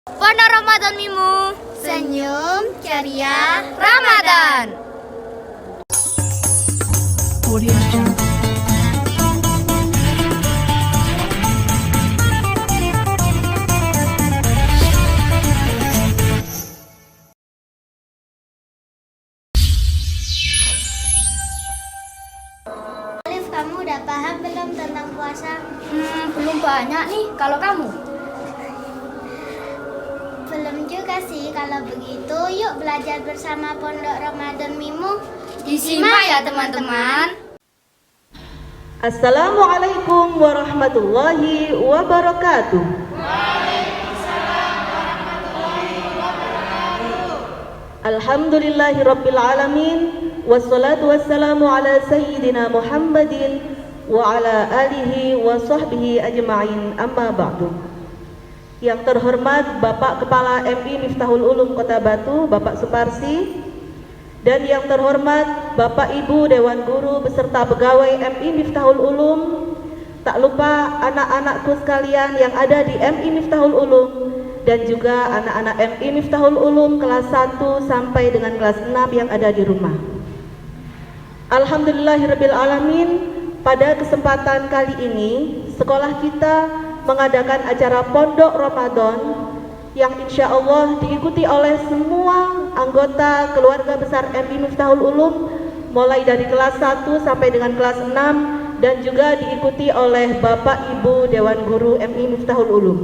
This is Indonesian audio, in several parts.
Warna Ramadan Mimu, senyum ceria Ramadan. Audio Jungle. Alif, kamu udah paham belum tentang puasa? Belum banyak nih. Kalau kamu? Belum juga sih. Kalau begitu, yuk belajar bersama Pondok Ramadan Mimu. Disimak ya teman-teman. Assalamualaikum warahmatullahi wabarakatuh. Alhamdulillahirabbil alamin, wassalatu wassalamu ala sayyidina Muhammadin wa ala alihi wa sahbihi ajma'in, amma ba'du. Yang terhormat Bapak Kepala MI Miftahul Ulum Kota Batu, Bapak Suparsi, dan yang terhormat Bapak Ibu Dewan Guru beserta pegawai MI Miftahul Ulum, tak lupa anak-anakku sekalian yang ada di MI Miftahul Ulum, dan juga anak-anak MI Miftahul Ulum kelas 1 sampai dengan kelas 6 yang ada di rumah. Alhamdulillahirabbil alamin, pada kesempatan kali ini sekolah kita mengadakan acara Pondok Ramadan yang insya Allah diikuti oleh semua anggota keluarga besar MI Miftahul Ulum mulai dari kelas 1 sampai dengan kelas 6, dan juga diikuti oleh Bapak Ibu Dewan Guru MI Miftahul Ulum.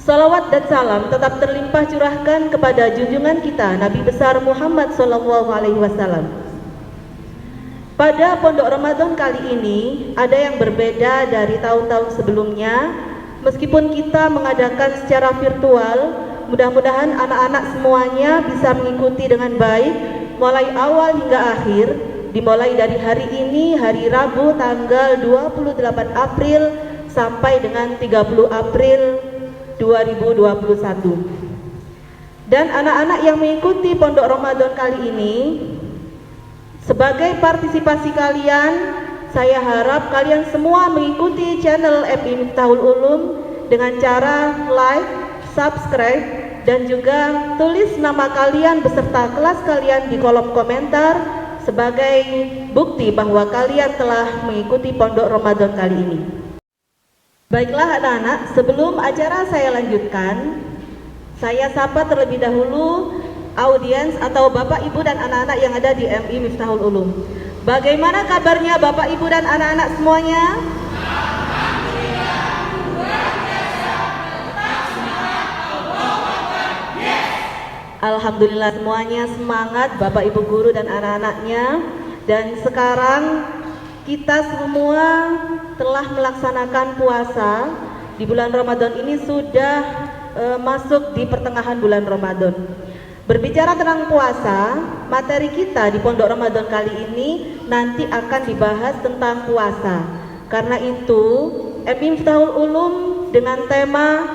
Salawat dan salam tetap terlimpah curahkan kepada junjungan kita Nabi besar Muhammad SAW. Pada Pondok Ramadan kali ini ada yang berbeda dari tahun-tahun sebelumnya. Meskipun kita mengadakan secara virtual, mudah-mudahan anak-anak semuanya bisa mengikuti dengan baik mulai awal hingga akhir, dimulai dari hari ini, hari Rabu tanggal 28 April sampai dengan 30 April 2021. Dan anak-anak yang mengikuti Pondok Ramadan kali ini, sebagai partisipasi kalian, saya harap kalian semua mengikuti channel MI Miftahul Ulum dengan cara like, subscribe, dan juga tulis nama kalian beserta kelas kalian di kolom komentar sebagai bukti bahwa kalian telah mengikuti Pondok Ramadan kali ini. Baiklah anak-anak, sebelum acara saya lanjutkan, saya sapa terlebih dahulu audiens atau Bapak Ibu dan anak-anak yang ada di MI Miftahul Ulum. Bagaimana kabarnya Bapak Ibu dan anak-anak semuanya? Alhamdulillah semuanya semangat Bapak Ibu guru dan anak-anaknya. Dan sekarang kita semua telah melaksanakan puasa. Di bulan Ramadan ini sudah masuk di pertengahan bulan Ramadan. Berbicara tentang puasa, materi kita di Pondok Ramadan kali ini nanti akan dibahas tentang puasa. Karena itu, MI Miftahul Ulum dengan tema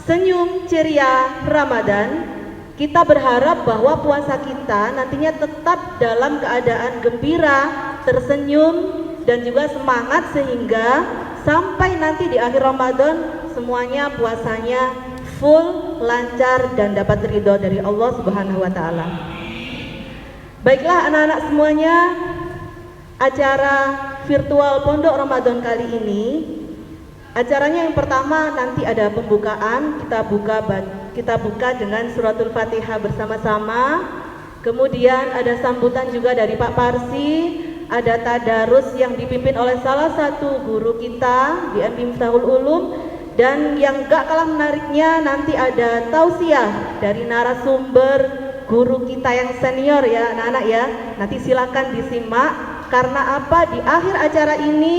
Senyum Ceria Ramadan, kita berharap bahwa puasa kita nantinya tetap dalam keadaan gembira, tersenyum, dan juga semangat sehingga sampai nanti di akhir Ramadan semuanya puasanya full, lancar, dan dapat ridho dari Allah Subhanahu wa Ta'ala. Baiklah anak-anak semuanya, acara virtual Pondok Ramadan kali ini, acaranya yang pertama nanti ada pembukaan. Kita buka dengan suratul Fatihah bersama-sama. Kemudian ada sambutan juga dari Pak Parsi. Ada tadarus yang dipimpin oleh salah satu guru kita di MI Miftahul Ulum. Dan yang gak kalah menariknya nanti ada tausiah dari narasumber guru kita yang senior ya anak-anak ya. Nanti silakan disimak, karena apa, di akhir acara ini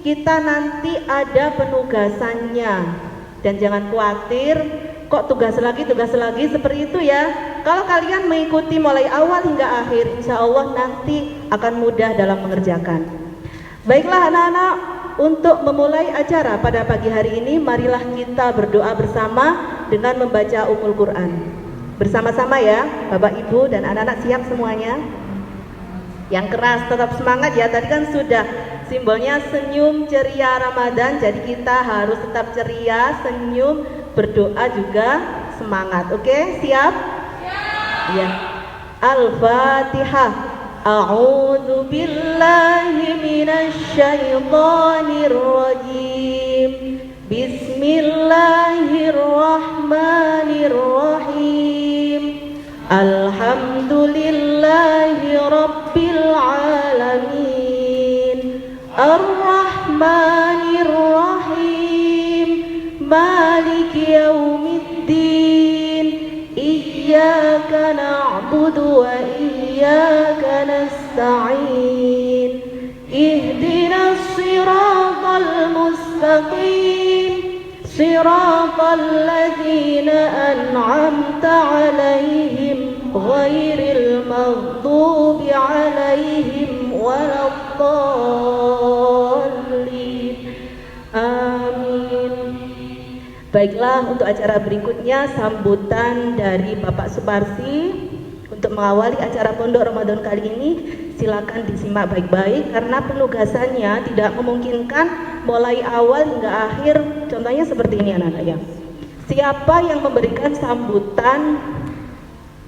kita nanti ada penugasannya. Dan jangan khawatir, kok tugas lagi seperti itu ya. Kalau kalian mengikuti mulai awal hingga akhir, insya Allah nanti akan mudah dalam mengerjakan. Baiklah anak-anak, untuk memulai acara pada pagi hari ini, marilah kita berdoa bersama dengan membaca Ummul Quran. Bersama-sama ya, Bapak Ibu dan anak-anak, siap semuanya? Yang keras tetap semangat ya, tadi kan sudah simbolnya senyum ceria Ramadan, jadi kita harus tetap ceria, senyum, berdoa juga semangat. Oke, siap? Ya. Al-Fatihah. A'udzu billahi minasy syaithanir rajim. Bismillahirrahmanirrahim. Alhamdulillahi rabbil alamin. Ar-Rahmanir Rahim. Maliki yaumiddin. Iyyaka na'budu wa iyyaka nasta'in. Ihdinas siratal mustaqim. Siratal ladzina an'amta 'alaihim ghairil maghdubi 'alaihim waladdallin. Amin. Baiklah, untuk acara berikutnya sambutan dari Bapak Suparsi untuk mengawali acara Pondok Ramadan kali ini. Silakan disimak baik-baik karena penugasannya tidak memungkinkan mulai awal hingga akhir. Contohnya seperti ini anak-anak ya. Siapa yang memberikan sambutan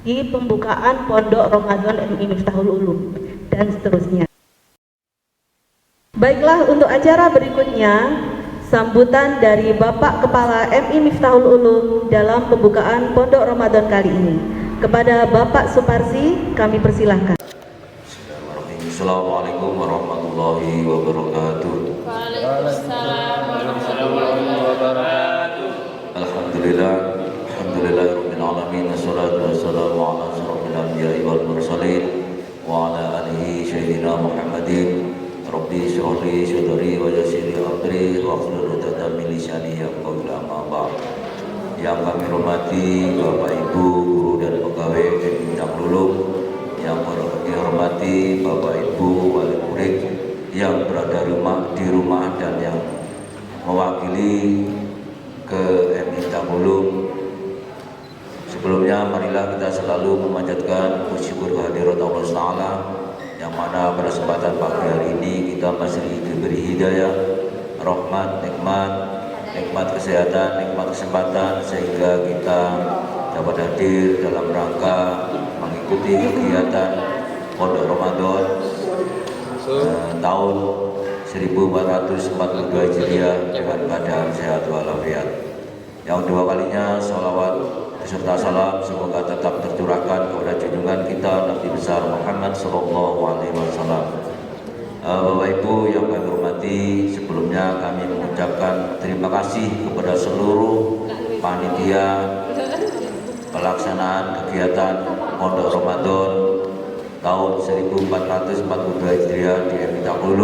di pembukaan Pondok Ramadan MI Miftahul Ulum dan seterusnya. Baiklah, untuk acara berikutnya sambutan dari Bapak Kepala MI Miftahul Ulum dalam pembukaan Pondok Ramadan kali ini. Kepada Bapak Suparsi kami persilahkan. Assalamualaikum warahmatullahi wabarakatuh. Waalaikumsalam warahmatullahi wabarakatuh. Alhamdulillahirabbil alamin. Wassalatu wassalamu ala asyrofil anbiya'i wal mursalin wa ala alihi sayyidina Muhammadin. Rabbi shrah li sadri wa yassir li amri wahlul 'uqdatam min lisani yafqahu qawli. Amma ba'd. Yang kami hormati Bapak Ibu guru dan pegawai MI Miftahul, yang kami hormati Bapak Ibu wali murid yang berada di rumah dan yang mewakili ke MI Miftahul. Sebelumnya marilah kita selalu memanjatkan puji syukur kehadirat Allah Ta'ala, yang mana pada kesempatan pagi hari ini kita masih diberi hidayah, rahmat, nikmat kesehatan, nikmat kesempatan, sehingga kita dapat hadir dalam rangka mengikuti kegiatan Pondok Ramadan tahun 1442 Hijriah dengan keadaan sehat walafiat. Yang kedua kalinya salawat beserta salam semoga tetap tercurahkan kepada junjungan kita Nabi besar Muhammad sallallahu alaihi wasallam. Bapak Ibu yang kami hormati, sebelumnya kami mengucapkan terima kasih kepada seluruh panitia pelaksanaan kegiatan Pondok Ramadan tahun 1442 Hijriah di MI Miftahul,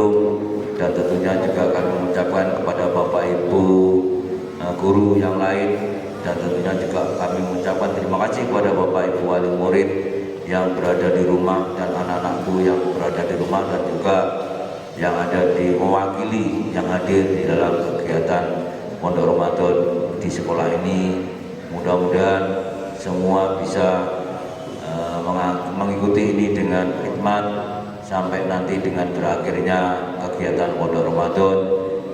dan tentunya juga kami mengucapkan kepada Bapak Ibu guru yang lain, dan tentunya juga kami mengucapkan terima kasih kepada Bapak Ibu wali murid yang berada di rumah dan anak-anakku yang berada di rumah, dan juga yang ada di mewakili yang hadir di dalam kegiatan Pondok Ramadan di sekolah ini. Mudah-mudahan semua bisa mengikuti ini dengan hikmat sampai nanti dengan berakhirnya kegiatan Pondok Ramadan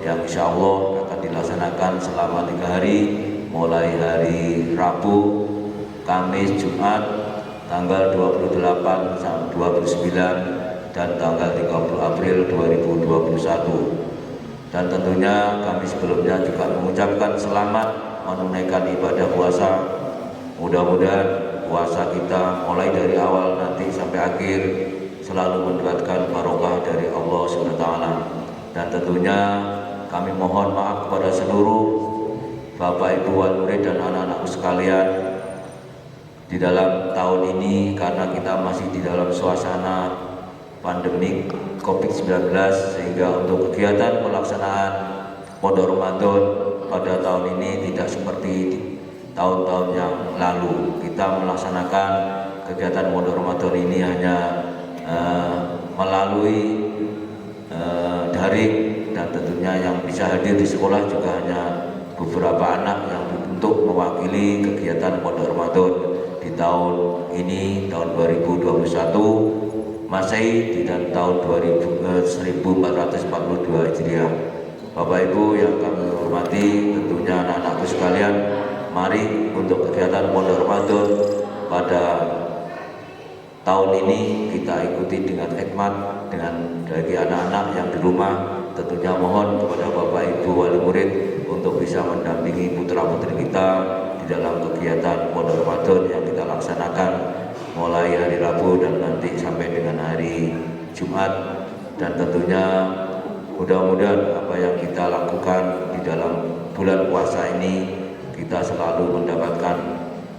yang insya Allah akan dilaksanakan selama 3 hari, mulai hari Rabu, Kamis, Jumat tanggal 28 sampai 29 dan tanggal 30 April 2021. Dan tentunya kami sebelumnya juga mengucapkan selamat menunaikan ibadah puasa. Mudah-mudahan puasa kita mulai dari awal nanti sampai akhir selalu mendapatkan barokah dari Allah SWT. Dan tentunya kami mohon maaf kepada seluruh Bapak Ibu wali murid dan anak-anakku sekalian di dalam tahun ini, karena kita masih di dalam suasana pandemik COVID-19, sehingga untuk kegiatan pelaksanaan Pondok Ramadan pada tahun ini tidak seperti tahun-tahun yang lalu. Kita melaksanakan kegiatan Pondok Ramadan ini hanya melalui daring, dan tentunya yang bisa hadir di sekolah juga hanya beberapa anak yang untuk mewakili kegiatan Pondok Ramadan di tahun ini, tahun 2021 Masehi dan tahun 1442 Hijriah. Bapak Ibu yang kami hormati, tentunya anak-anakku sekalian, mari untuk kegiatan Pondok Ramadan pada tahun ini kita ikuti dengan hikmat, dengan bagi anak-anak yang di rumah. Tentunya mohon kepada Bapak Ibu wali murid untuk bisa mendampingi putra-putri kita di dalam kegiatan Pondok Ramadan yang kita laksanakan mulai hari Rabu dan nanti sampai dengan hari Jumat. Dan tentunya mudah-mudahan apa yang kita lakukan di dalam bulan puasa ini kita selalu mendapatkan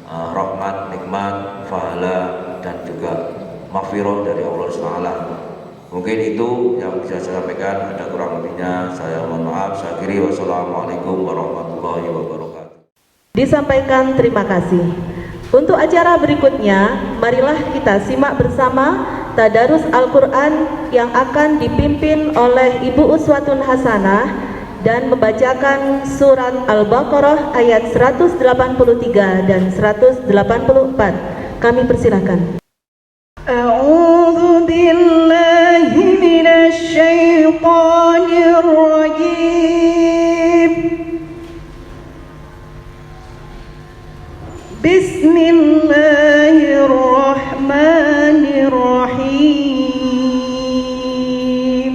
rahmat, nikmat, pahala dan juga maghfirah dari Allah SWT. Mungkin itu yang bisa saya sampaikan. Ada kurang lebihnya saya mohon maaf. Saya akhiri, wassalamualaikum warahmatullahi wabarakatuh. Disampaikan terima kasih. Untuk acara berikutnya, marilah kita simak bersama Tadarus Al-Quran yang akan dipimpin oleh Ibu Uswatun Hasanah dan membacakan surat Al-Baqarah ayat 183 dan 184. Kami persilakan. A'udzu billahi minasy syaithanir rajim. Bismillahirrahmanirrahim.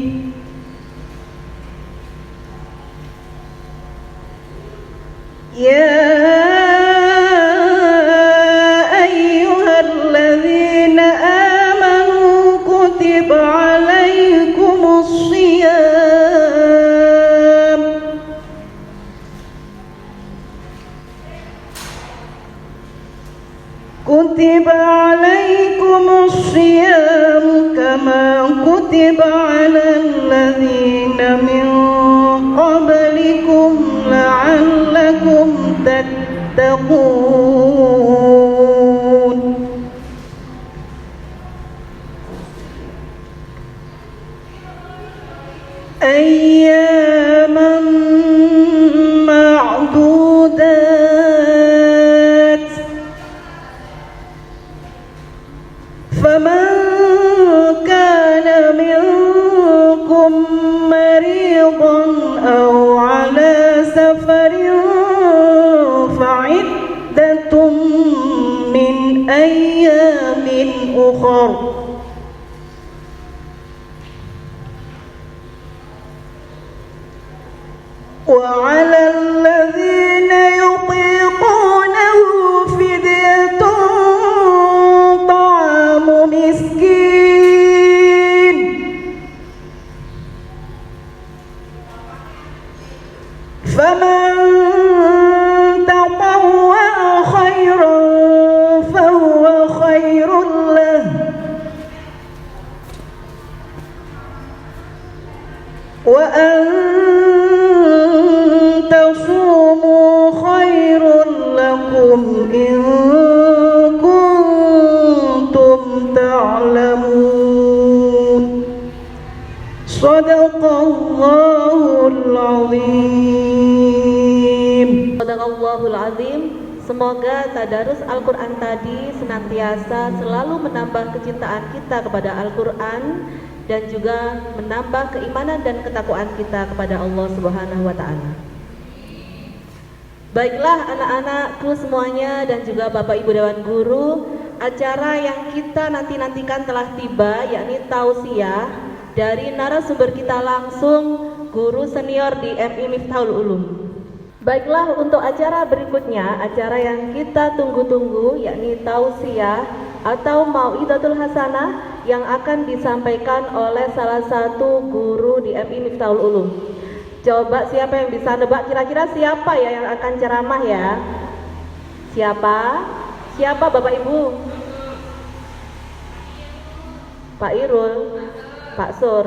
Ya ayyuhalladzina amanu kutiba alaikumus shiyam kutiba alaikumus shiyam kama kutiba alal ladzina min qablikum la'allakum tattaqun. Ayyaman ma'dudat. Faman kana minkum maridan aw ala safarin fa'iddatun min ayyamin ukhar. وعلى الذين يطيقونه فدية طعام مسكين فمن تطوع خيرا فهو خير له وأن تصوموا خير لكم إن كنتم تعلمون. صدق الله العظيم. صدق الله العظيم. Semoga tadarus Al-Quran tadi senantiasa selalu menambah kecintaan kita kepada Al-Quran dan juga menambah keimanan dan ketakwaan kita kepada Allah Subhanahu wa Ta'ala. Baiklah anak-anakku semuanya dan juga Bapak Ibu Dewan Guru, acara yang kita nantikan telah tiba, yakni tausiah dari narasumber kita langsung, guru senior di MI Miftahul Ulum. Baiklah, untuk acara berikutnya, acara yang kita tunggu-tunggu, yakni tausiah atau Mau'idatul Hasanah yang akan disampaikan oleh salah satu guru di MI Miftahul Ulum. Coba siapa yang bisa nebak kira-kira siapa ya yang akan ceramah ya? Siapa? Siapa Bapak Ibu? Pak Irul, Pak Sur,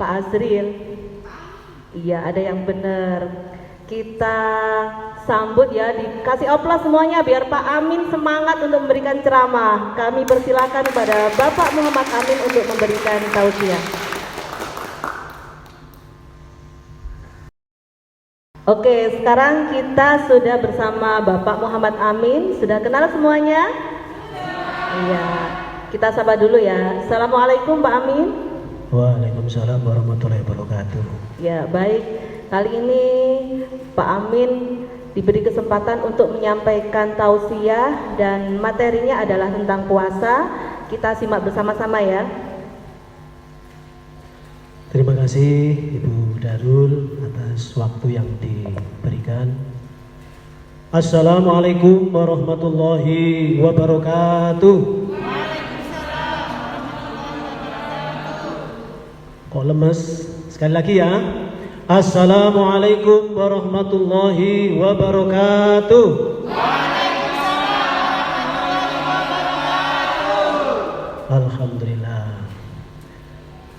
Pak Azril. Iya, ada yang benar. Kita sambut ya, dikasih oplas semuanya biar Pak Amin semangat untuk memberikan ceramah. Kami persilakan kepada Bapak Muhammad Amin untuk memberikan tausiah. Oke, sekarang kita sudah bersama Bapak Muhammad Amin. Sudah kenal semuanya? Iya, kita sapa dulu ya. Assalamualaikum Pak Amin. Waalaikumsalam warahmatullahi wabarakatuh. Ya, baik. Kali ini Pak Amin diberi kesempatan untuk menyampaikan tausiah dan materinya adalah tentang puasa. Kita simak bersama-sama ya. Terima kasih Ibu Darul atas waktu yang diberikan. Assalamualaikum warahmatullahi wabarakatuh. Kok lemes? Sekali lagi ya. Assalamualaikum warahmatullahi wabarakatuh. Alhamdulillah.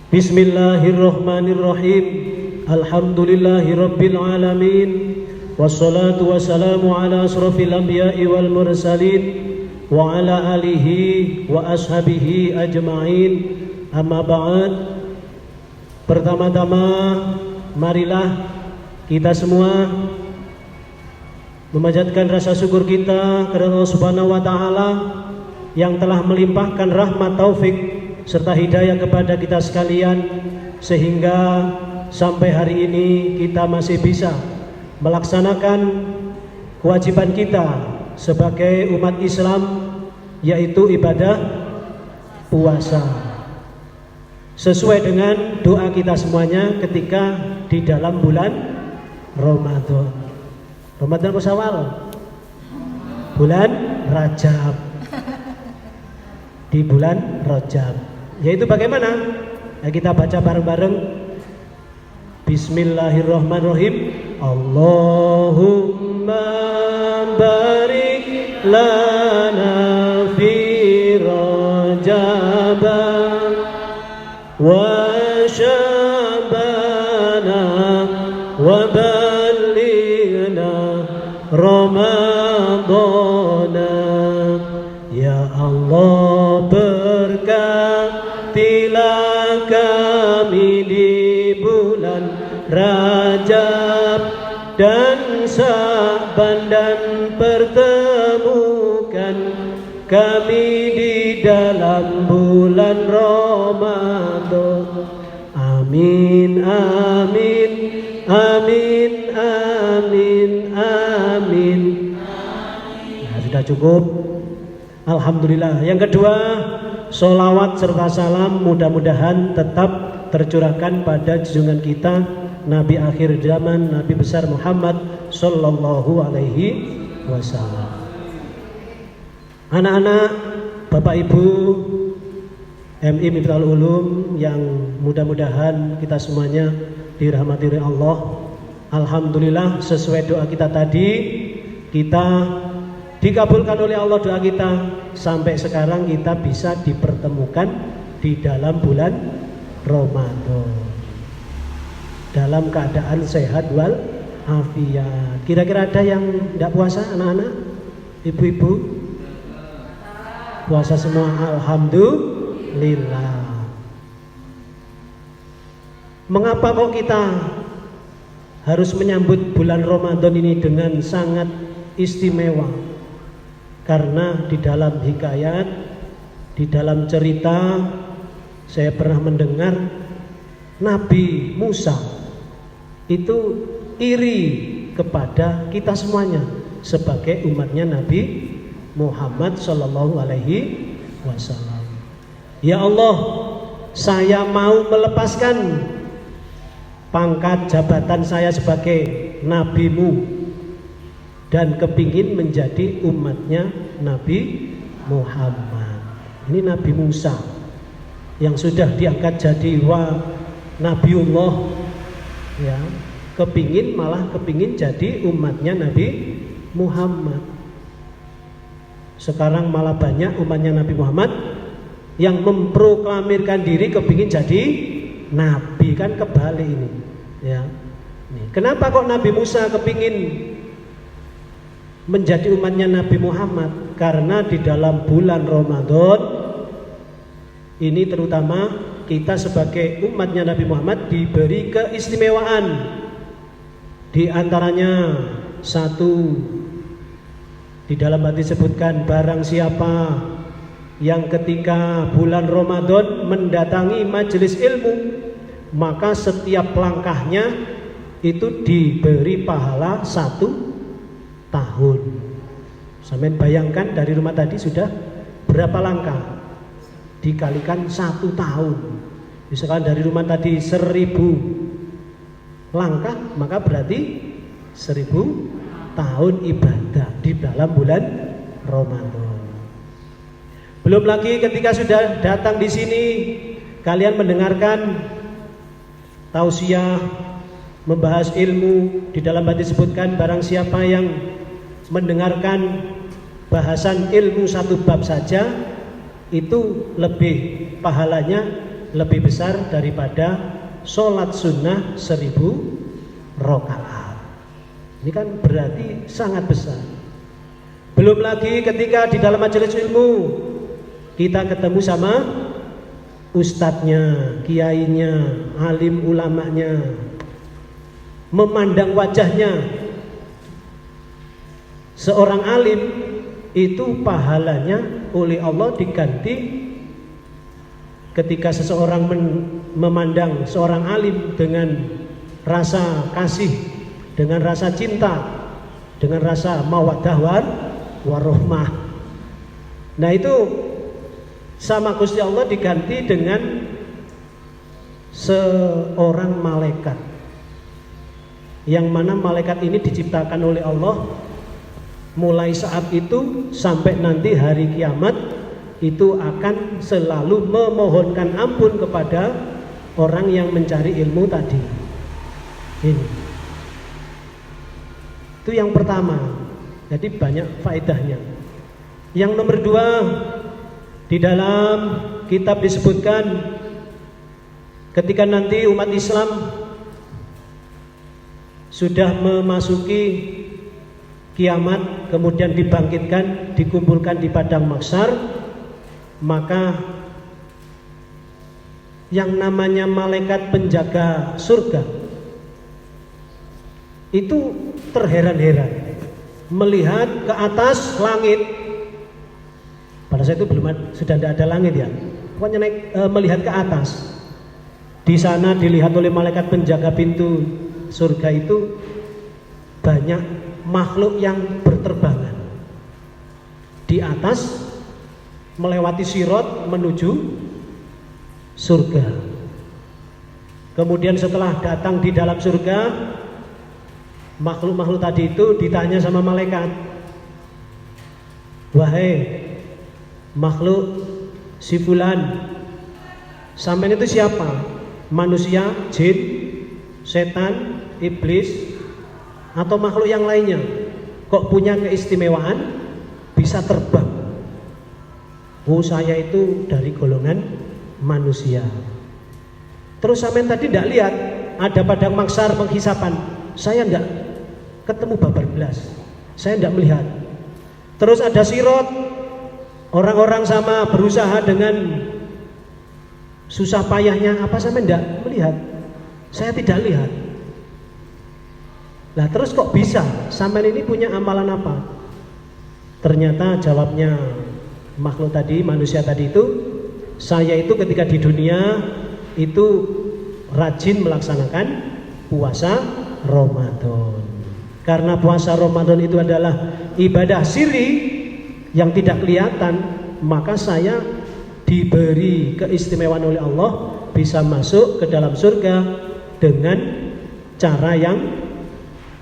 Bismillahirrahmanirrahim. Alhamdulillahirabbil alamin. Wassalatu wassalamu ala asrofil anbiya'i wal mursalin wa ala alihi wa ashabihi ajma'in. Amma ba'd. Pertama-tama marilah kita semua memanjatkan rasa syukur kita kepada Allah Subhanahu wa taala yang telah melimpahkan rahmat, taufik serta hidayah kepada kita sekalian sehingga sampai hari ini kita masih bisa melaksanakan kewajiban kita sebagai umat Islam, yaitu ibadah puasa sesuai dengan doa kita semuanya ketika di dalam bulan Ramadan. Ramadan apa Syawal? Bulan Rajab. Di bulan Rajab, yaitu bagaimana? Ya, kita baca bareng-bareng. Bismillahirrahmanirrahim. Allahumma barik lana fi Rajab wa Sya'bana wa ballighna Ramadana. Ya Allah, berkatilah kami di bulan Rajab dan Sya'ban, dan pertemukan kami di dalam bulan Ramadan. Amin, amin, amin, amin, amin. Nah, sudah cukup. Alhamdulillah. Yang kedua, sholawat serta salam mudah-mudahan tetap tercurahkan pada junjungan kita Nabi akhir zaman, Nabi besar Muhammad Sallallahu Alaihi Wasallam. Anak-anak, Bapak Ibu MI Miftahul Ulum yang mudah-mudahan kita semuanya dirahmati oleh Allah. Alhamdulillah, sesuai doa kita tadi, kita dikabulkan oleh Allah doa kita. Sampai sekarang kita bisa dipertemukan di dalam bulan Ramadan dalam keadaan sehat wal afiat. Kira-kira ada yang tidak puasa, anak-anak, ibu-ibu? Puasa semua, alhamdulillah. Mengapa kok kita harus menyambut bulan Ramadan ini dengan sangat istimewa? Karena di dalam hikayat, di dalam cerita, saya pernah mendengar Nabi Musa itu iri kepada kita semuanya sebagai umatnya Nabi Muhammad Sallallahu Alaihi Wasallam. Ya Allah, saya mau melepaskan pangkat jabatan saya sebagai nabimu dan kepingin menjadi umatnya Nabi Muhammad. Ini Nabi Musa yang sudah diangkat jadi Nabiullah, ya, malah kepingin jadi umatnya Nabi Muhammad. Sekarang malah banyak umatnya Nabi Muhammad yang memproklamirkan diri kepingin jadi nabi, kan kebalik ini, ya. Kenapa kok Nabi Musa kepingin menjadi umatnya Nabi Muhammad? Karena di dalam bulan Ramadan ini terutama kita sebagai umatnya Nabi Muhammad diberi keistimewaan. Di antaranya satu, di dalam hadis disebutkan, barang siapa yang ketika bulan Ramadan mendatangi majelis ilmu, maka setiap langkahnya itu diberi pahala 1 tahun. Sampai bayangkan dari rumah tadi sudah berapa langkah? Dikalikan 1 tahun. Misalkan dari rumah tadi 1000 langkah, maka berarti 1000 tahun ibadah di dalam bulan Ramadan. Belum lagi ketika sudah datang di sini, kalian mendengarkan tausiah, membahas ilmu. Di dalam hadis disebutkan barang siapa yang mendengarkan bahasan ilmu 1 bab saja, itu lebih pahalanya lebih besar daripada sholat sunnah 1000 rakaat. Ini kan berarti sangat besar. Belum lagi ketika di dalam majelis ilmu kita ketemu sama ustadznya, kiainya, alim ulamanya, memandang wajahnya. Seorang alim itu pahalanya oleh Allah diganti ketika seseorang memandang seorang alim dengan rasa kasih, dengan rasa cinta, dengan rasa mawaddah warahmah. Nah itu sama Gusti Allah diganti dengan seorang malaikat, yang mana malaikat ini diciptakan oleh Allah mulai saat itu sampai nanti hari kiamat, itu akan selalu memohonkan ampun kepada orang yang mencari ilmu tadi. Ini itu yang pertama. Jadi banyak faedahnya. Yang nomor 2, di dalam kitab disebutkan ketika nanti umat Islam sudah memasuki kiamat, kemudian dibangkitkan, dikumpulkan di padang mahsyar, maka yang namanya malaikat penjaga surga itu terheran-heran melihat ke atas langit. Pada saat itu sudah tidak ada langit ya. Pokoknya melihat ke atas. Di sana dilihat oleh malaikat penjaga pintu surga itu banyak makhluk yang berterbangan di atas, melewati sirat menuju surga. Kemudian setelah datang di dalam surga, makhluk-makhluk tadi itu ditanya sama malaikat, wahai makhluk si fulan, sampean itu siapa? Manusia, jin, setan, iblis, atau makhluk yang lainnya? Kok punya keistimewaan bisa terbang? Oh, saya itu dari golongan manusia. Terus sampean tadi tidak lihat ada padang mahsyar penghisapan? Saya enggak ketemu babar belas, saya tidak melihat. Terus ada sirat, orang-orang sama berusaha dengan susah payahnya, apa sampai tidak melihat? Saya tidak lihat. Lah terus kok bisa? Sampai ini punya amalan apa? Ternyata jawabnya makhluk tadi, manusia tadi itu, saya itu ketika di dunia itu rajin melaksanakan puasa Ramadan. Karena puasa Ramadan itu adalah ibadah sirri yang tidak kelihatan, maka saya diberi keistimewaan oleh Allah bisa masuk ke dalam surga dengan cara yang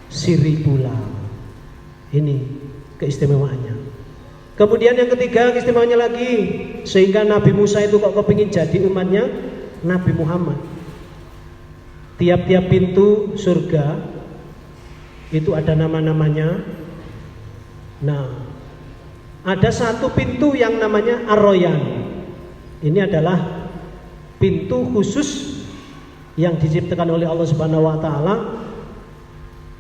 sirri pula. Ini keistimewaannya. Kemudian yang ketiga keistimewaannya lagi, sehingga Nabi Musa itu kok kepingin jadi umatnya Nabi Muhammad. Tiap-tiap pintu surga itu ada nama-namanya. Nah, ada satu pintu yang namanya Ar-Royan. Ini adalah pintu khusus yang diciptakan oleh Allah Subhanahu wa taala,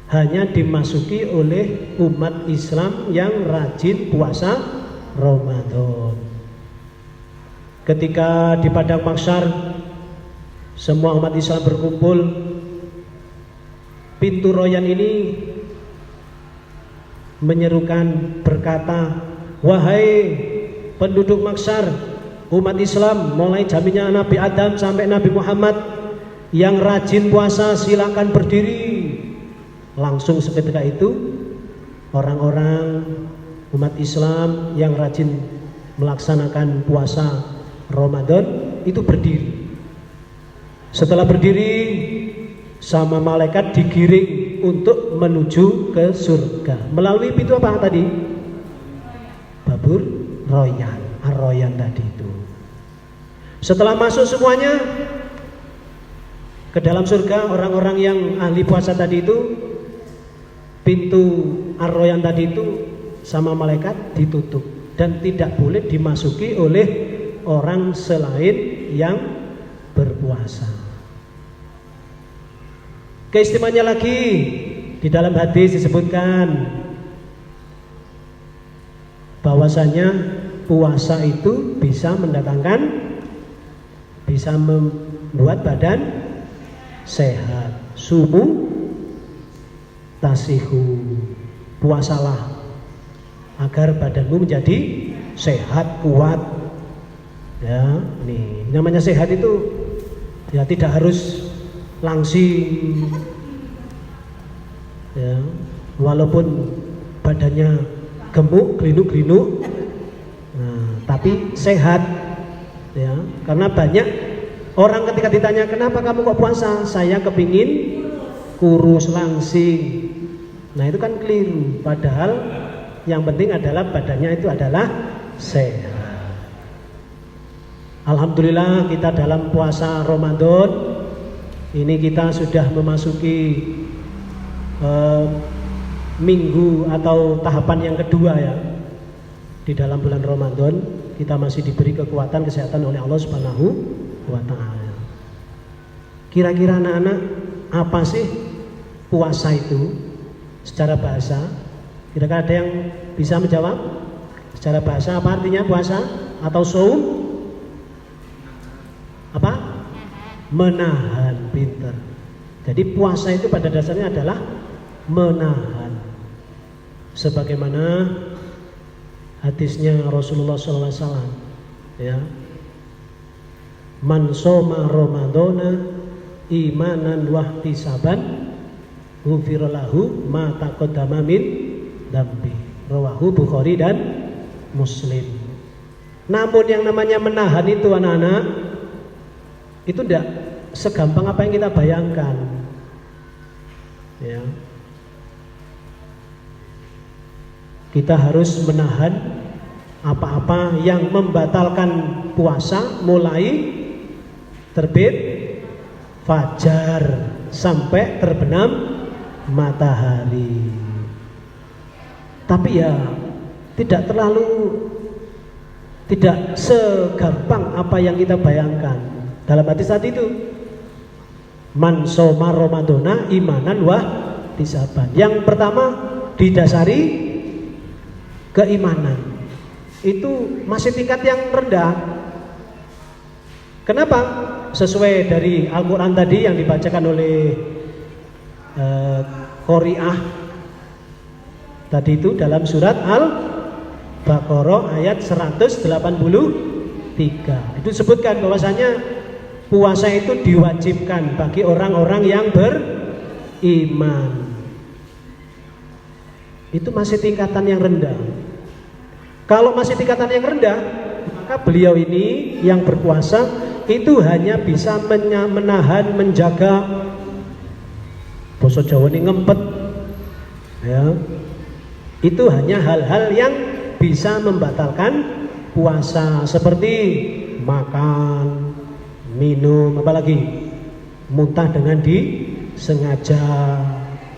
hanya dimasuki oleh umat Islam yang rajin puasa Ramadan. Ketika di padang mahsyar semua umat Islam berkumpul, pintu Royan ini menyerukan, berkata, wahai penduduk mahsyar, umat Islam mulai zamannya Nabi Adam sampai Nabi Muhammad yang rajin puasa silakan berdiri. Langsung seketika itu orang-orang umat Islam yang rajin melaksanakan puasa Ramadan itu berdiri. Setelah berdiri, sama malaikat digiring untuk menuju ke surga melalui pintu apa tadi? Babur Royan, Ar-Royan tadi itu. Setelah masuk semuanya ke dalam surga, orang-orang yang ahli puasa tadi itu, pintu Ar-Royan tadi itu sama malaikat ditutup dan tidak boleh dimasuki oleh orang selain yang berpuasa. Keistimewaannya lagi di dalam hadis disebutkan bahwasanya puasa itu bisa membuat badan sehat. Sumu tasihu, puasalah agar badanmu menjadi sehat, kuat. Ya, nih namanya sehat itu ya tidak harus langsing, ya, walaupun badannya gemuk, gelinduk-gelinduk, nah, tapi sehat, ya, karena banyak orang ketika ditanya kenapa kamu kok puasa, saya kepingin kurus langsing, nah itu kan keliru, padahal yang penting adalah badannya itu adalah sehat. Alhamdulillah kita dalam puasa Ramadan ini kita sudah memasuki minggu atau tahapan yang kedua ya. Di dalam bulan Ramadan kita masih diberi kekuatan kesehatan oleh Allah Subhanahu wa taala. Kira-kira anak-anak, apa sih puasa itu secara bahasa? Kira-kira ada yang bisa menjawab? Secara bahasa apa artinya puasa atau saum? Apa? Menahan, pinter. Jadi puasa itu pada dasarnya adalah menahan. Sebagaimana hadisnya Rasulullah SAW, ya, man shoma ramadhana imanan wahtisaban ghufira lahu ma taqaddama min dzambi. Rawahu Bukhari dan Muslim. Namun yang namanya menahan itu anak-anak itu tidak segampang apa yang kita bayangkan, ya. Kita harus menahan apa-apa yang membatalkan puasa mulai terbit fajar sampai terbenam matahari. Tapi ya tidak segampang apa yang kita bayangkan. Dalam hadis tadi itu, man shoma ramadhana imanan wa ihtisaban. Yang pertama didasari keimanan. Itu masih tingkat yang rendah. Kenapa? Sesuai dari Al-Quran tadi yang dibacakan oleh Qari'ah tadi itu dalam surat Al-Baqarah ayat 183. Itu disebutkan bahwasanya puasa itu diwajibkan bagi orang-orang yang beriman. Itu masih tingkatan yang rendah. Kalau masih tingkatan yang rendah, maka beliau ini yang berpuasa itu hanya bisa menahan, menjaga, basa Jawa ini ngempet, ya. Itu hanya hal-hal yang bisa membatalkan puasa, seperti makan, minum, apalagi muntah dengan disengaja,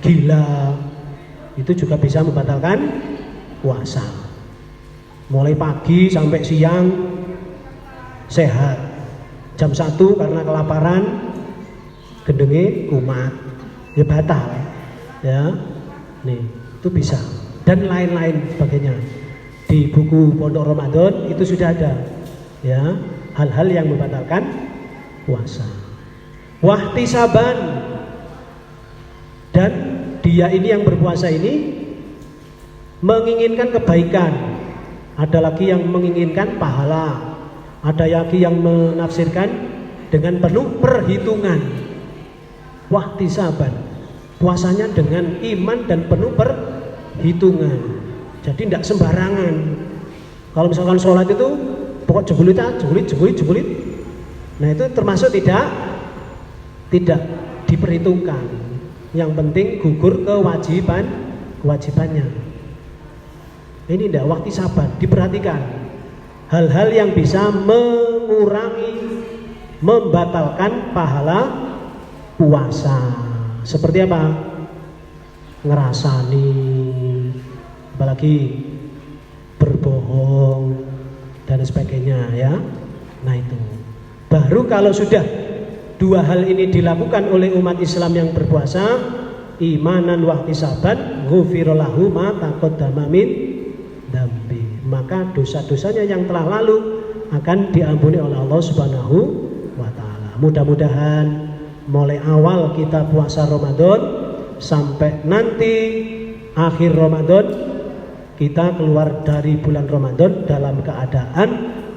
gila, itu juga bisa membatalkan puasa. Mulai pagi sampai siang sehat, jam 1 karena kelaparan gendenge kumat, ya batal, ya. Nih itu bisa, dan lain-lain sebagainya. Di buku Pondok Ramadan itu sudah ada, ya, hal-hal yang membatalkan puasa. Wahtisaban, dan dia ini yang berpuasa ini menginginkan kebaikan. Ada lagi yang menginginkan pahala, ada lagi yang menafsirkan dengan penuh perhitungan. Wahtisaban, puasanya dengan iman dan penuh hitungan. Jadi tidak sembarangan. Kalau misalkan sholat itu pokok jebulit. Nah itu termasuk tidak diperhitungkan. Yang penting gugur kewajibannya. Ini tidak waktu sabar, diperhatikan. Hal-hal yang bisa mengurangi, membatalkan pahala puasa. Seperti apa? Ngerasani, apalagi berbohong dan sebagainya ya. Nah itu baru kalau sudah dua hal ini dilakukan oleh umat Islam yang berpuasa, imanan wa ihtisaban, ghufira lahu ma taqaddama min dzambi, maka dosa-dosanya yang telah lalu akan diampuni oleh Allah Subhanahu wa taala. Mudah-mudahan mulai awal kita puasa Ramadan sampai nanti akhir Ramadan kita keluar dari bulan Ramadan dalam keadaan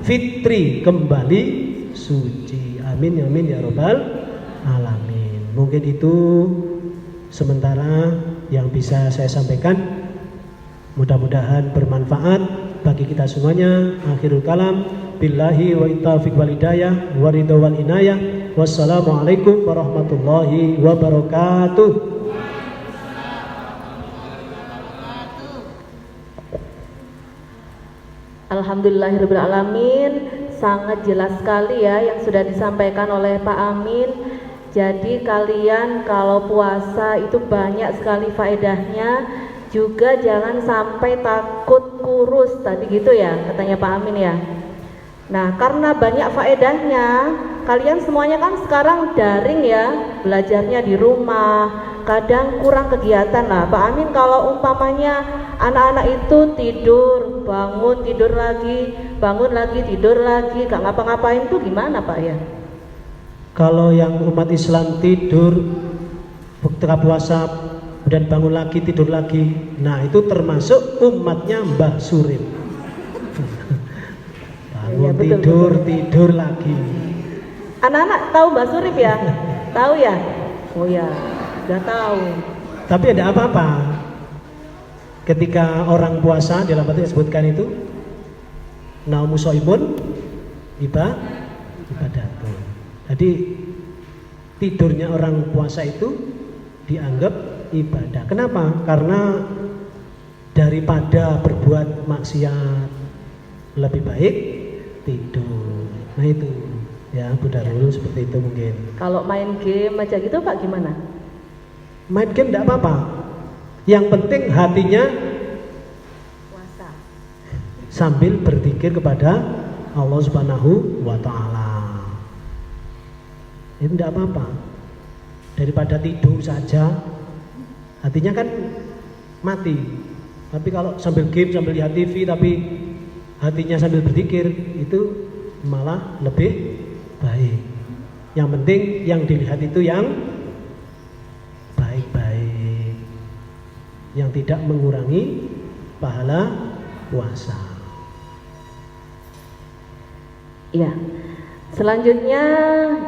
fitri, kembali suci. Amin ya amin ya robbal alamin. Mungkin itu sementara yang bisa saya sampaikan. Mudah-mudahan bermanfaat bagi kita semuanya. Akhirul kalam, billahi wa taufiq wal hidayah wa ridha wal inayah. Wassalamualaikum warahmatullahi wabarakatuh. Alhamdulillahirabbil alamin. Sangat jelas sekali ya yang sudah disampaikan oleh Pak Amin. Jadi kalian kalau puasa itu banyak sekali faedahnya. Juga jangan sampai takut kurus, tadi gitu ya katanya Pak Amin ya. Nah karena banyak faedahnya, kalian semuanya kan sekarang daring ya, belajarnya di rumah, kadang kurang kegiatan lah. Pak Amin kalau umpamanya anak-anak itu tidur, bangun, tidur lagi, bangun lagi, tidur lagi, gak ngapa-ngapain tuh gimana Pak ya? Kalau yang umat Islam tidur ketika puasa dan bangun lagi, tidur lagi, nah itu termasuk umatnya Mbah Surip. Bangun ya, betul. Tidur lagi. Anak-anak tahu Mbah Surip ya? Tahu ya? Oh ya, udah tahu. Tapi ada apa-apa ketika orang puasa, dalam arti disebutkan itu naumu shaimun ibadatun. Jadi tidurnya orang puasa itu dianggap ibadah. Kenapa? Karena daripada berbuat maksiat lebih baik tidur. Nah itu ya Bu Darul, seperti itu mungkin. Kalau main game aja gitu Pak gimana? Main game enggak apa-apa. Yang penting hatinya puasa. Sambil berzikir kepada Allah Subhanahu wa taala. Itu enggak apa-apa. Daripada tidur saja, hatinya kan mati. Tapi kalau sambil game, sambil lihat TV, tapi hatinya sambil berzikir, itu malah lebih baik. Yang penting yang dilihat itu yang baik-baik, yang tidak mengurangi pahala puasa. Iya. Selanjutnya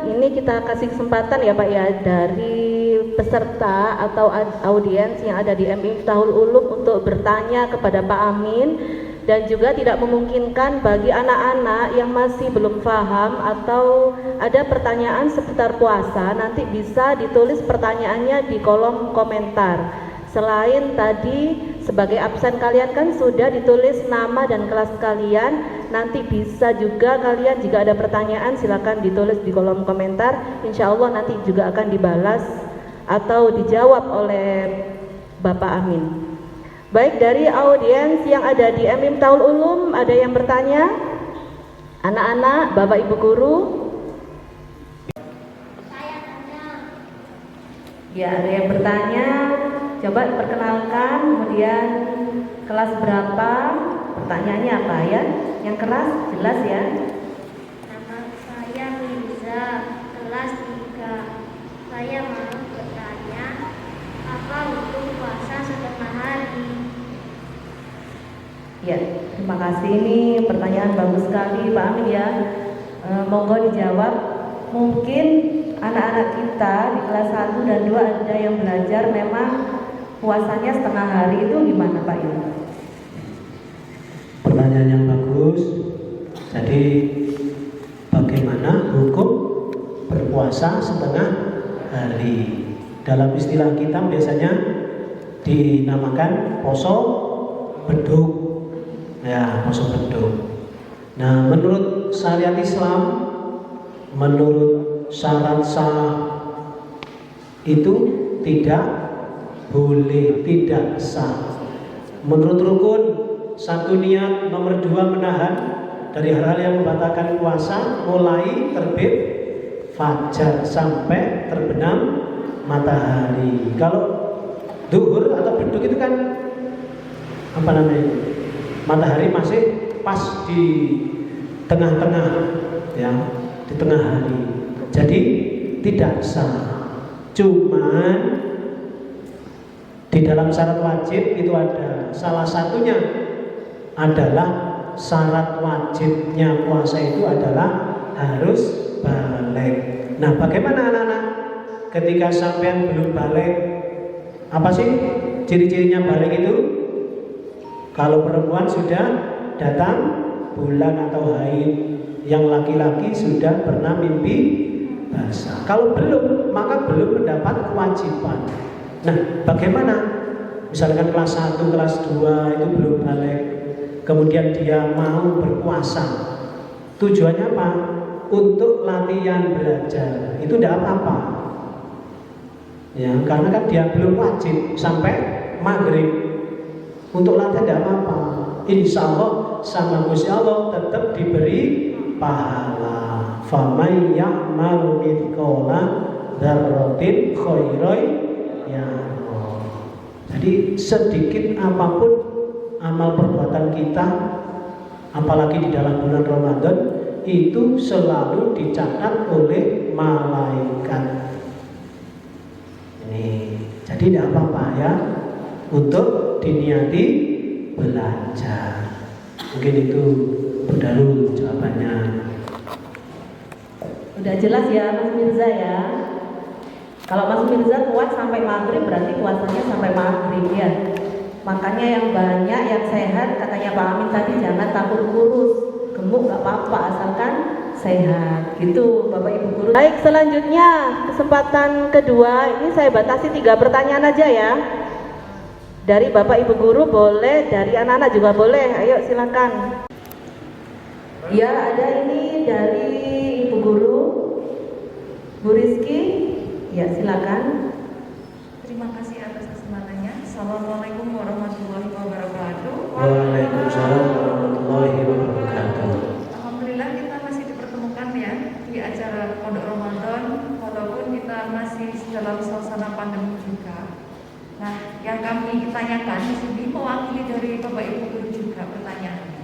ini kita kasih kesempatan ya Pak ya dari peserta atau audiens yang ada di MI Miftahul Ulum untuk bertanya kepada Pak Amin, dan juga tidak memungkinkan bagi anak-anak yang masih belum paham atau ada pertanyaan seputar puasa, nanti bisa ditulis pertanyaannya di kolom komentar. Selain tadi sebagai absen kalian kan sudah ditulis nama dan kelas kalian, nanti bisa juga kalian jika ada pertanyaan silakan ditulis di kolom komentar. Insya Allah nanti juga akan dibalas atau dijawab oleh Bapak Amin. Baik, dari audiens yang ada di MI Miftahul Ulum ada yang bertanya? Anak-anak, Bapak Ibu guru? Ya, ada yang bertanya. Coba perkenalkan, kemudian kelas berapa, pertanyaannya apa ya? Yang keras, jelas ya. Nama saya Liza, kelas 3. Saya mau bertanya, apa hukum puasa setengah hari? Ya, terima kasih. Ini pertanyaan bagus sekali Pak Amin ya. Monggo dijawab. Mungkin anak-anak kita di kelas 1 dan 2 ada yang belajar memang puasanya setengah hari itu gimana Pak Ibu? Pertanyaan yang bagus. Jadi bagaimana hukum berpuasa setengah hari? Dalam istilah kita biasanya dinamakan poso beduk. Ya, poso beduk. Nah, menurut syariat Islam, menurut syarat sah itu tidak boleh, tidak sah. Menurut rukun, satu niat, nomor dua menahan dari hal-hal yang membatalkan puasa, mulai terbit fajar sampai terbenam matahari. Kalau duhur atau beduk itu kan apa namanya? Matahari masih pas di tengah-tengah, ya, di tengah hari. Jadi tidak sah. Cuman di dalam syarat wajib itu ada, salah satunya adalah syarat wajibnya puasa itu adalah harus balik. Nah, bagaimana anak-anak ketika sampean belum balik? Apa sih ciri-cirinya balik itu? Kalau perempuan sudah datang bulan atau haid, yang laki-laki sudah pernah mimpi basah. Kalau belum, maka belum mendapat kewajiban. Nah, bagaimana? Misalkan kelas 1, kelas 2 itu belum balik, kemudian dia mau berpuasa. Tujuannya apa? Untuk latihan belajar. Itu tidak apa-apa. Ya, karena kan dia belum wajib sampai maghrib. Untuk latihan tidak apa-apa. Insya Allah sama Gusti Allah tetap diberi pahala. Faman ya'mal mithqala dzarratin khairan yarah. Jadi sedikit apapun amal perbuatan kita, apalagi di dalam bulan Ramadan, itu selalu dicatat oleh malaikat. Ini jadi tidak apa-apa ya untuk diniati belajar. Mungkin itu Bu Darul jawabannya. Udah jelas ya Mas Mirza ya. Kalau Mas Mirza kuat sampai maghrib berarti puasanya sampai maghrib ya. Makanya yang banyak yang sehat katanya Pak Amin tadi jangan takut kurus, gemuk nggak apa-apa asalkan sehat. Gitu Bapak Ibu guru. Baik, selanjutnya kesempatan kedua ini saya batasi 3 pertanyaan aja ya. Dari Bapak Ibu guru boleh, dari anak-anak juga boleh. Ayo silakan. Ya, ada ini dari Ibu Guru Bu Rizky. Ya, silakan. Terima kasih atas kesempatannya. Assalamualaikum warahmatullahi wabarakatuh. Waalaikumsalam warahmatullahi wabarakatuh. Alhamdulillah kita masih dipertemukan ya di acara Pondok Ramadan, walaupun kita masih dalam suasana pandemi juga. Nah, yang kami tanyakan di sini mewakili dari Bapak Ibu Guru juga pertanyaannya.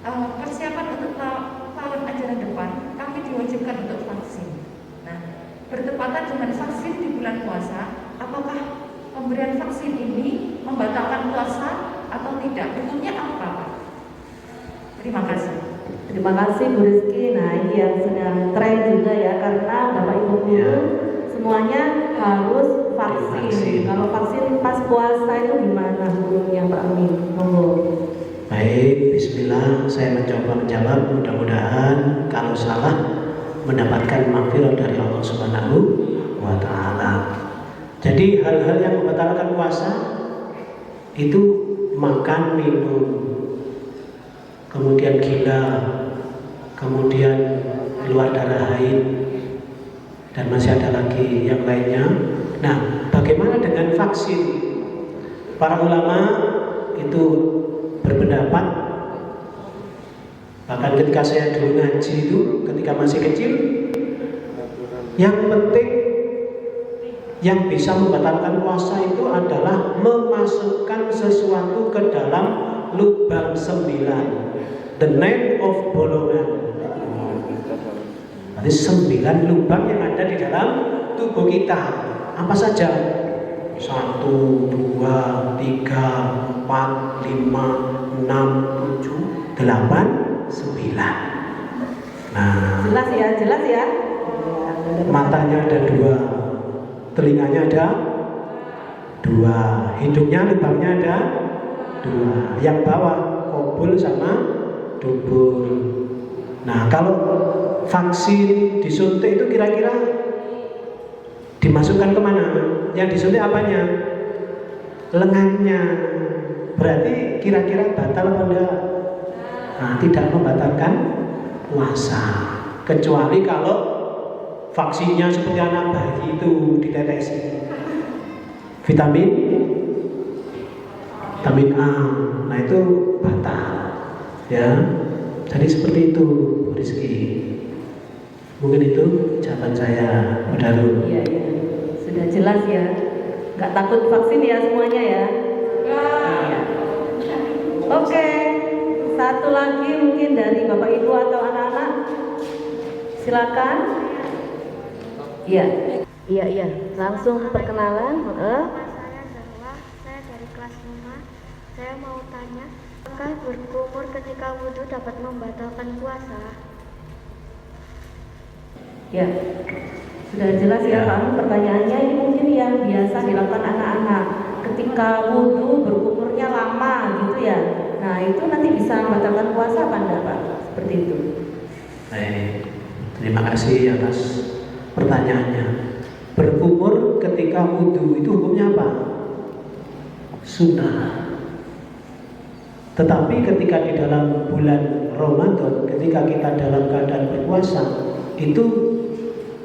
Persiapan untuk tahun ajaran depan, kami diwajibkan untuk vaksin. Nah, bertepatan dengan vaksin di bulan puasa, apakah pemberian vaksin ini membatalkan puasa atau tidak? Hukumnya apa, Pak? Terima kasih. Terima kasih Bu Rizky. Nah, ini yang sedang tren juga ya, karena Bapak Ibu Guru semuanya harus vaksin. Kalau vaksin pas puasa itu gimana hukumnya Pak Amin? Monggo. Baik, bismillah, saya mencoba menjawab, mudah-mudahan kalau salah mendapatkan maghfirah dari Allah Subhanahu wa taala. Jadi hal-hal yang membatalkan puasa itu makan, minum, kemudian gila, kemudian keluar darah haid, dan masih ada lagi yang lainnya. Nah, bagaimana dengan vaksin? Para ulama itu berpendapat, bahkan ketika saya dulu ngaji itu, ketika masih kecil, yang penting yang bisa membatalkan puasa itu adalah memasukkan sesuatu ke dalam lubang 9, the net of bolongan. Ada 9 lubang yang ada di dalam tubuh kita. Apa saja? 1, 2, 3, 4, 5, 6, 7, 8, 9. Nah, jelas ya. Matanya ada 2, telinganya ada 2, 2. Hidungnya lubangnya ada 2. Yang bawah kobul sama dubur. Nah, kalau vaksin disuntik itu kira-kira dimasukkan kemana? Yang disuntik apanya? Lengannya. Berarti kira-kira batal apa enggak? Nah, tidak membatalkan puasa. Kecuali kalau vaksinnya seperti anak bayi itu ditetesi vitamin A. Nah, itu batal. Ya. Jadi seperti itu, Rizky. Mungkin itu jawaban saya, Bu Darul. Iya, iya. Sudah jelas ya. Nggak takut vaksin ya semuanya ya? Iya. Oke. Satu lagi mungkin dari Bapak Ibu atau anak-anak. Silakan. Iya. Iya. Langsung perkenalan. Saya Zahwa, saya dari kelas 5. Saya mau tanya, apakah berkumur ketika wudhu dapat membatalkan puasa? Ya, sudah jelas ya Pak. Pertanyaannya ini mungkin yang biasa dilakukan anak-anak ketika wudhu berkumurnya lama gitu ya. Nah, itu nanti bisa membatalkan puasa apa enggak Pak? Seperti itu. Baik, terima kasih atas pertanyaannya. Berkumur ketika wudhu itu hukumnya apa? Sunnah. Tetapi ketika di dalam bulan Ramadan, ketika kita dalam keadaan berpuasa, itu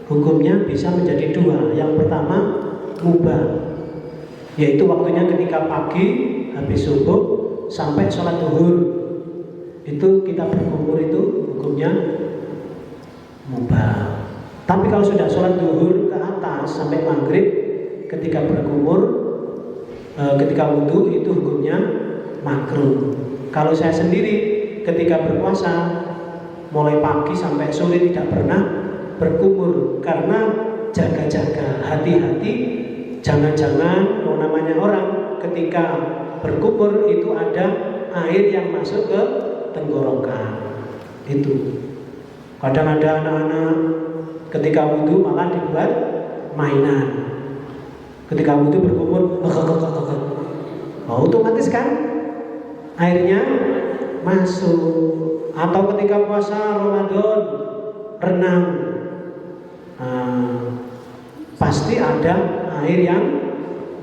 hukumnya bisa menjadi 2. Yang pertama, mubah, yaitu waktunya ketika pagi habis subuh sampai sholat zuhur, itu kita berkumur, itu hukumnya mubah. Tapi kalau sudah sholat zuhur ke atas sampai maghrib, ketika berkumur, ketika wudhu, itu hukumnya makruh. Kalau saya sendiri ketika berpuasa mulai pagi sampai sore tidak pernah berkumur, karena jaga-jaga, hati-hati, jangan-jangan namanya orang ketika berkumur itu ada air yang masuk ke tenggorokan. Itu kadang ada anak-anak ketika wudhu malah dibuat mainan. Ketika wudhu berkumur, otomatis kan airnya masuk. Atau ketika puasa Ramadan renang, pasti ada air yang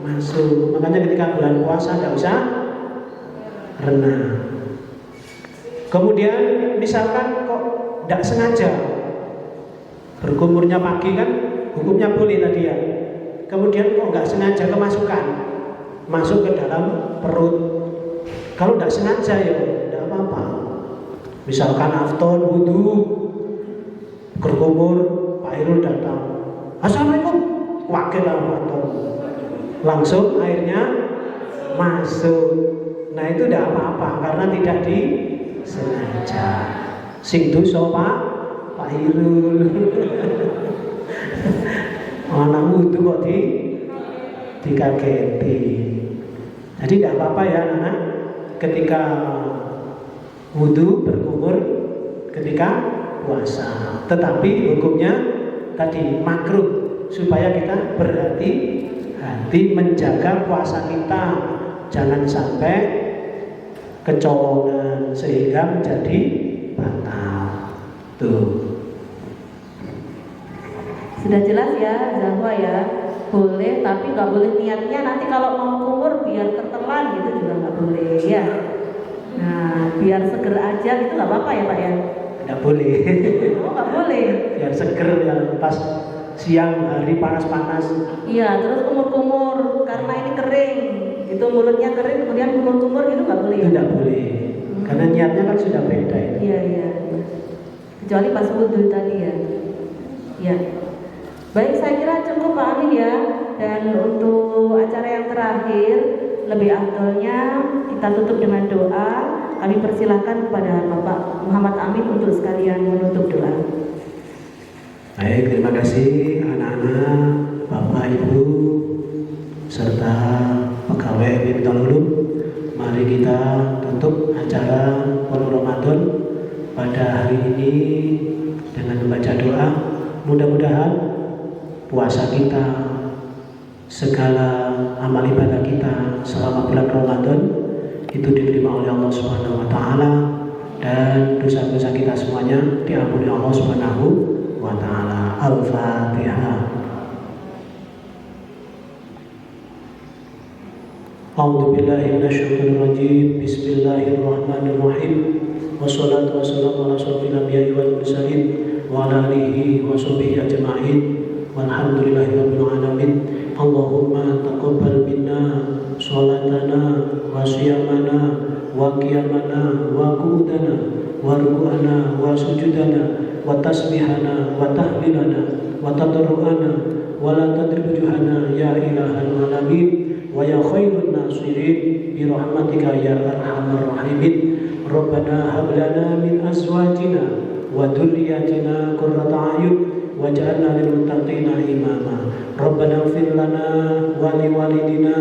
masuk. Makanya ketika bulan puasa tidak usah renang. Kemudian misalkan kok tidak sengaja berkumurnya pagi, kan hukumnya boleh tadi ya. Kemudian kok nggak sengaja kemasukan, masuk ke dalam perut. Kalau tidak sengaja ya tidak apa-apa. Misalkan afton wudhu berkumur, Pak Irul datang, Assalamualaikum, wakil afton, langsung airnya masuk. Nah, itu tidak apa-apa karena tidak disengaja. Sing dosa Pak Irul. Anak wudhu kok dikageti. Jadi tidak apa-apa ya anak, ketika wudhu berkumur ketika puasa. Tetapi hukumnya tadi makruh, supaya kita berhati-hati menjaga puasa kita, jangan sampai kecolongan sehingga menjadi batal. Tuh. Sudah jelas ya Zahwa ya. Boleh, tapi nggak boleh niatnya nanti kalau mau kumur biar tertelan gitu juga nggak boleh ya. Nah, biar seger aja gitu nggak apa-apa ya Pak ya? Nggak boleh. Oh, nggak boleh. Biar seger ya, pas siang hari panas-panas. Iya, terus kumur-kumur karena ini kering, itu mulutnya kering kemudian kumur-kumur gitu nggak boleh. Itu nggak boleh, karena niatnya kan sudah beda itu. Iya. Kecuali pas wudhu tadi ya. Iya. Baik, saya kira cukup Pak Amin ya. Dan untuk acara yang terakhir, lebih afdolnya kita tutup dengan doa. Kami persilahkan kepada Bapak Muhammad Amin untuk sekalian menutup doa. Baik, terima kasih anak-anak, Bapak, Ibu, serta pegawai Bintang Ulum. Mari kita tutup acara Pondok Ramadan pada hari ini dengan membaca doa. Mudah-mudahan puasa kita, segala amal ibadah kita selama bulan Ramadan itu diterima oleh Allah Subhanahu wa taala dan dosa-dosa kita semuanya diampuni Allah Subhanahu wa taala. Al-Fatihah. A'udzu billahi minasyaitonir rajim. Bismillahirrahmanirrahim. Wassalatu wassalamu ala asyrofil anbiya'i wal mursalin wa ala alihi wa sahbihi ajma'in. Walhamdulillahirabbil alamin. Allahumma taqabbal minna shalatana wa siyamana wa qiyamana wa qu'udana wa ruku'ana wa sujudana wa tasbihana wa tahmilana wa tadarruana wa la tadrib juhana ya ilahal alamin wa ya khairun nasirin bi rahmatika ya arhamar rahimin. Rabbana hab lana min azwajina wa dhurriyyatina qurrata a'yun waj'alna lil muttaqina imama. Rabbana ighfir lana wa li walidina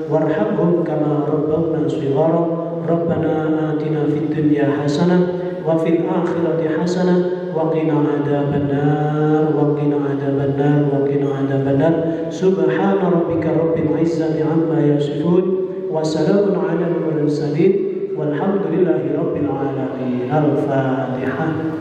warhamhum kama rabbawna shighara. Rabbana atina fid dunya hasanah wa fil akhirati hasanah wa qina adzabannar wa qina adzabannar wa qina adzabannar. Subhana rabbika rabbil izzati amma yasifun wa salamun 'alal mursalin walhamdulillahi rabbil alamin. Al-Fatihah.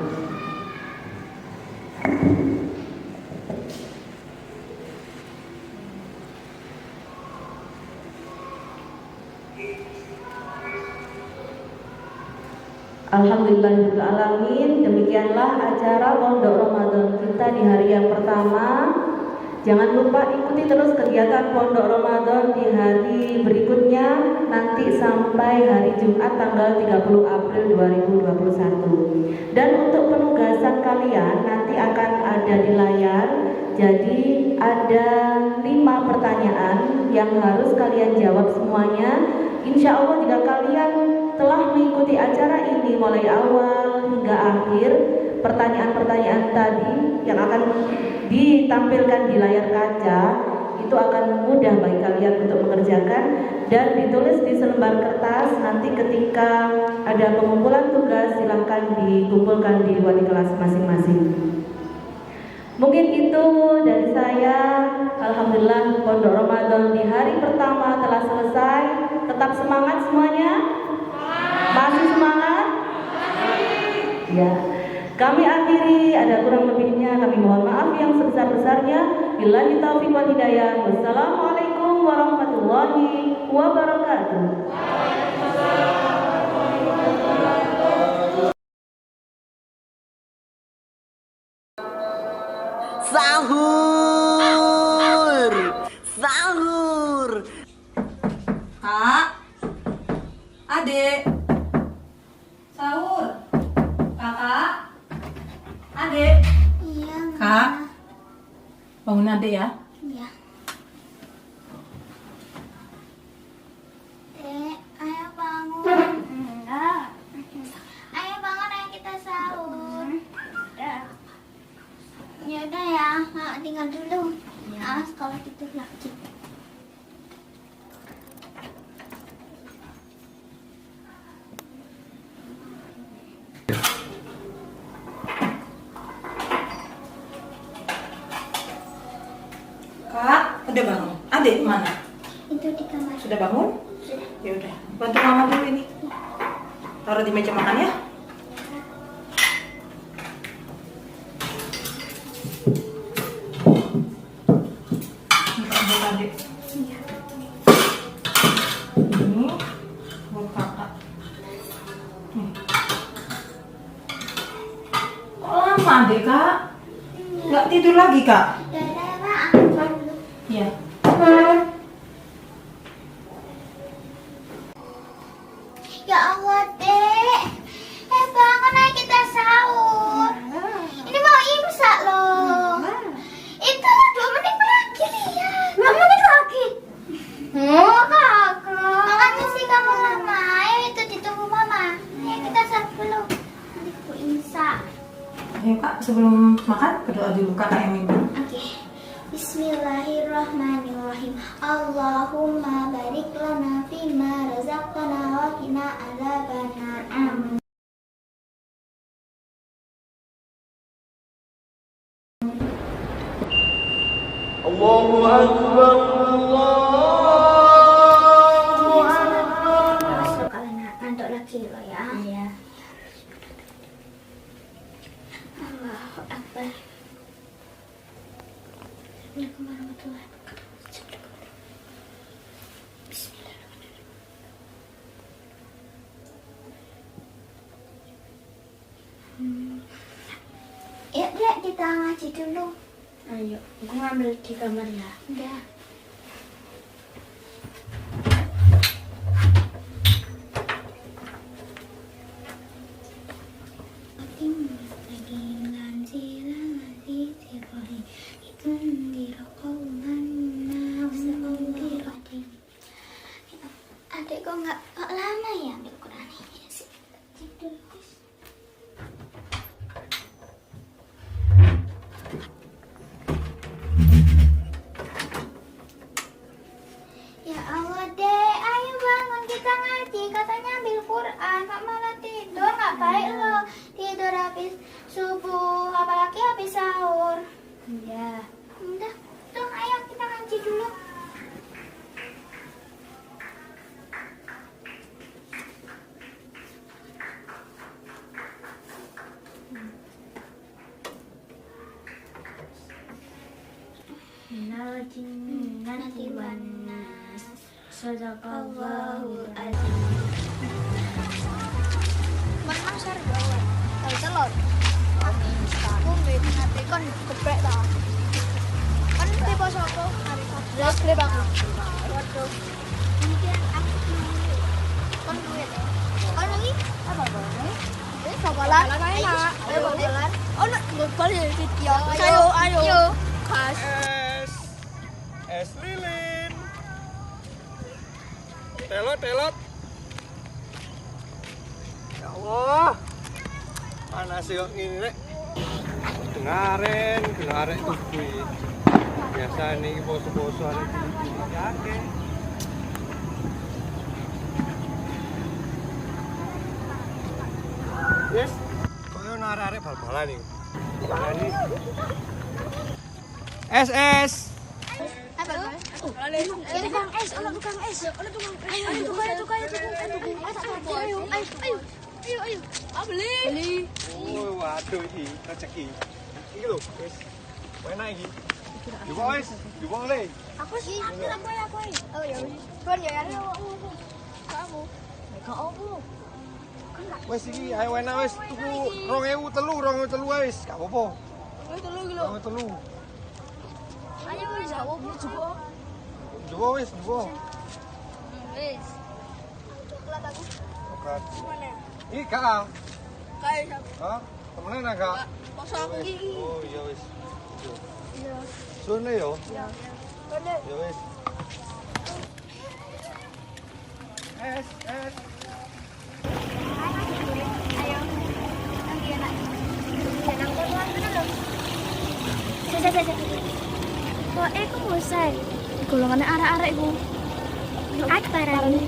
Alhamdulillahirrahmanirrahim. Demikianlah acara Pondok Ramadan kita di hari yang pertama. Jangan lupa ikuti terus kegiatan Pondok Ramadan di hari berikutnya nanti sampai hari Jumat tanggal 30 April 2021. Dan untuk penugasan kalian nanti akan ada di layar. Jadi ada 5 pertanyaan yang harus kalian jawab semuanya. Insya Allah jika kalian telah mengikuti acara ini mulai awal hingga akhir, pertanyaan-pertanyaan tadi yang akan ditampilkan di layar kaca itu akan mudah bagi kalian untuk mengerjakan dan ditulis di selembar kertas. Nanti ketika ada pengumpulan tugas silahkan dikumpulkan di wali kelas masing-masing. Mungkin itu dari saya. Alhamdulillah Pondok Ramadan di hari pertama telah selesai. Tetap semangat semuanya. Masih semangat? Ya. Kami akhiri, ada kurang lebihnya kami mohon maaf yang sebesar-besarnya. Billahi taufiq wal hidayah. Wassalamualaikum warahmatullahi wabarakatuh. Sahur. Sahur. Kak. Adik. Sahur. Kakak. Adik. Iya, Kak. Bangun adik ya. Iya. Ayo bangun. Enggak. Ayo bangun, ayo kita sahur. Ya udah ya, tinggal dulu. Awas kalau tidur lagi. Kak, udah bangun. Adik mana? Itu di kamar. Sudah bangun? Ya udah, bantu mama dulu ini. Taruh di meja makan ya. Buat adik. Ini buat kakak. Nih. Kok lama adik kak? Nggak tidur lagi kak? Iya. Ya Allah, Dek. Bangun, ayo kita sahur. Ini mau imsak loh. Itu 2 menit lagi, lihat. 2 menit lagi? Oh, kakak. Makanya sih kamu lama. Ayo itu ditunggu mama. Ayo kita sahur dulu. Nanti aku imsak. Ayo kak, sebelum makan berdoa dulu kakak yang minum. Oke. Bismillahirrahmanirrahim. Allahumma barik lana fima razaqtana wa qina adzabannar. Amin. Allahu akbar. Allah Iya. Allahu Akbar. Assalamualaikum warahmatullahi wabarakatuh. Bismillahirrahmanirrahim. Ya, Dek, kita ngaji dulu. Ayo, aku ngambil di kamar ya. Udah. Adik kok nggak lama ya ambil Quran ini sih. Ya Allah, Dek, ayo bangun kita ngaji. Katanya ambil Quran, kok malah tidur? Nggak baik loh tidur habis subuh, apalagi habis sahur. Iya. Udah, tuh ayo kita ngaji dulu. Minal jinnati wan nas. Sadaqallahul Allahul azim. Menang sar bawah. Tahu telur. Aku nanti kan geprek ta. Kan tipe sapa? Jelas grep aku. Waduh. Ini aku kan duit. Kan lagi apa boleh? Babalan. Ayo babalan. Oh, nak gobal ya video. Ayo. Kas. Es lilin. Telot. Ya Allah. Panas kok ngene rek. Dengaren tuh kuwi. Biasa nih poso-poso arek iki. Yes. Koyo arek bal-balan iki. Ini. Es. Apa? Tukang es, ono tukang es. Ayo. Beli. Oh, waduh iki rezeki. Iki lho, wis. Enak iki. Coba wis, coba oleh. Aku sih, aku. Oh ya wis. Kon ya kan. Kamu. Kok aku? Wis iki ayo enak wis tuku 2003 wis, gak apa-apa. 2003 lho. 2003. Ayo wis aku coba. Coba wis, coba. Wis. Coklat aku. Coklat. Mana? Iki kak. Kayak Hah? Temenan agak. Masa aku iki. Oh iya wis. Iya. Sune yo. Iya. Kone. Ya wis. Es. Ayo. Nanti enak. Enak banget lho. Saya. Kok iku bosan. Golongan arek-arek iku. Akbaran.